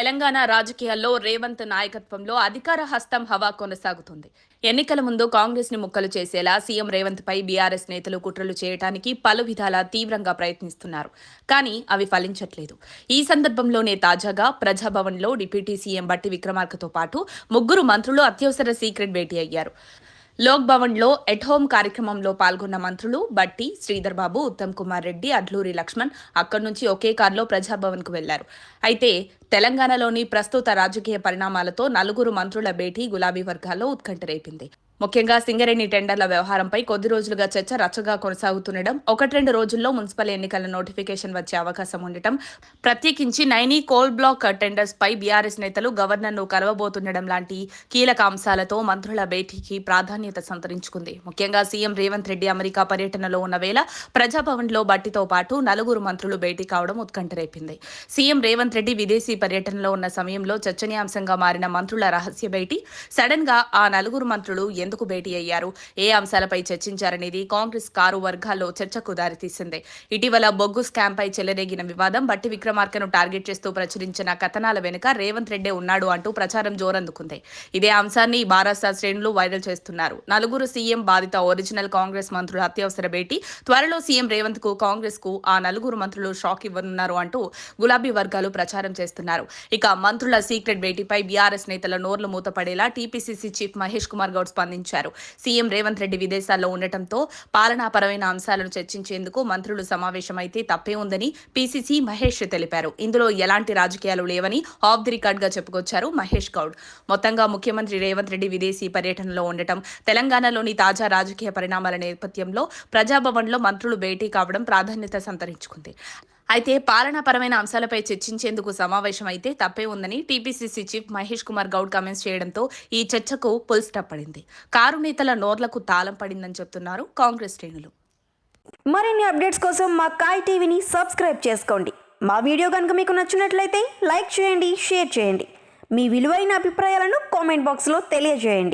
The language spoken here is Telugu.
తెలంగాణ రాజకీయాల్లో రేవంత్ నాయకత్వంలో అధికార హస్తం హవా కొనసాగుతుంది. ఎన్నికల ముందు కాంగ్రెస్ ని ముక్కలు చేసేలా సీఎం రేవంత్ పై బీఆర్ఎస్ నేతలు కుట్రలు చేయడానికి పలు విధాలా తీవ్రంగా ప్రయత్నిస్తున్నారు. కానీ అవి ఫలించట్లేదు. ఈ సందర్భంలోనే తాజాగా ప్రజాభవన్లో డిప్యూటీ సీఎం బట్టి విక్రమార్కతో పాటు ముగ్గురు మంత్రులు అత్యవసర సీక్రెట్ భేటీ అయ్యారు. లోక్ భవన్లో ఎట్ హోం కార్యక్రమంలో పాల్గొన్న మంత్రులు బట్టి, శ్రీధర్ బాబు, ఉత్తమ్ కుమార్ రెడ్డి, అడ్లూరి లక్ష్మణ్ అక్కడి నుంచి ఒకే కారులో ప్రజాభవన్కు వెళ్లారు. అయితే తెలంగాణలోని ప్రస్తుత రాజకీయ పరిణామాలతో నలుగురు మంత్రుల భేటీ గులాబీ వర్గాల్లో ఉత్కంఠ రేపింది. ముఖ్యంగా సింగరేణి టెండర్ల వ్యవహారంపై కొద్ది రోజులుగా చర్చ రచ్చగా కొనసాగుతుండటం, 1-2 రోజుల్లో మున్సిపల్ ఎన్నికల నోటిఫికేషన్ వచ్చే అవకాశం ఉండటం, ప్రత్యేకించి నైనీ కోల్ బ్లాక్ టెండర్స్ పై బీఆర్ఎస్ నేతలు గవర్నర్ను కలవబోతుండడం లాంటి కీలక అంశాలతో మంత్రుల భేటీకి ప్రాధాన్యత సంతరించుకుంది. ముఖ్యంగా సీఎం రేవంత్ రెడ్డి అమెరికా పర్యటనలో ఉన్న వేళ ప్రజాభవన్లో బట్టితో పాటు నలుగురు మంత్రులు భేటీ కావడం ఉత్కంఠ రేపింది. సీఎం రేవంత్ రెడ్డి విదేశీ పర్యటనలో ఉన్న సమయంలో చర్చనీయాంశంగా మారిన మంత్రుల రహస్య భేటీ, సడన్ గా ఆ నలుగురు మంత్రులు ఎందుకు భేటీ అయ్యారు, ఏ అంశాలపై చర్చించారనేది కాంగ్రెస్ కారు వర్గాల్లో చర్చకు దారితీసింది. ఇటీవల బొగ్గు స్కామ్ పై చెలరేగిన వివాదం, బట్టి విక్రమార్కను టార్గెట్ చేస్తూ ప్రచురించిన కథనాల వెనుక రేవంత్ రెడ్డే ఉన్నాడు అంటూ ప్రచారం జోరందుకుంది. ఇదే అంశాన్ని బారాసా శ్రేణులు వైరల్ చేస్తున్నారు. నలుగురు సీఎం బాధిత ఒరిజినల్ కాంగ్రెస్ మంత్రుల అత్యవసర భేటీ, త్వరలో సీఎం రేవంత్ కు కాంగ్రెస్ కు ఆ నలుగురు మంత్రులు షాక్ ఇవ్వనున్నారు అంటూ గులాబీ వర్గాలు ప్రచారం చేస్తున్నారు. ఇక మంత్రుల సీక్రెట్ భేటీపై బీఆర్ఎస్ నేతల నోర్లు మూతపడేలా టీపీసీసీ చీఫ్ మహేష్ కుమార్ గౌడ్ స్పందించారు. సీఎం రేవంత్ రెడ్డి విదేశాల్లో ఉండటంతో పాలనాపరమైన అంశాలను చర్చించేందుకు మంత్రులు సమావేశమైతే తప్పే ఉందని పీసీసీ మహేష్ తెలిపారు. ఇందులో ఎలాంటి రాజకీయాలు లేవని ఆఫ్ ది రికార్డ్ గా చెప్పుకొచ్చారు మహేష్ గౌడ్. మొత్తంగా ముఖ్యమంత్రి రేవంత్ రెడ్డి విదేశీ పర్యటనలో ఉండటం, తెలంగాణలోని తాజా రాజకీయ పరిణామాల నేపథ్యంలో ప్రజాభవన్లో మంత్రులు భేటీ కావడం ప్రాధాన్యత సంతరించుకుంది. అయితే పాలనాపరమైన అంశాలపై చర్చించేందుకు సమావేశం అయితే తప్పే ఉందని TPCC chief Mahesh Kumar Goud comments చేయడంతో ఈ చర్చకు ఫుల్ స్టాప్ పడింది. కారు నేతల నోర్లకు తాళం పడిందని చెప్తున్నారు కాంగ్రెస్ శ్రేణులు. మరిన్ని అప్డేట్స్ కోసం మా కాయ్ టీవీని సబ్స్క్రైబ్ చేసుకోండి. మా వీడియో కనుక మీకు నచ్చినట్లయితే లైక్ చేయండి, షేర్ చేయండి. మీ విలువైన అభిప్రాయాలను కామెంట్ బాక్స్లో తెలియజేయండి.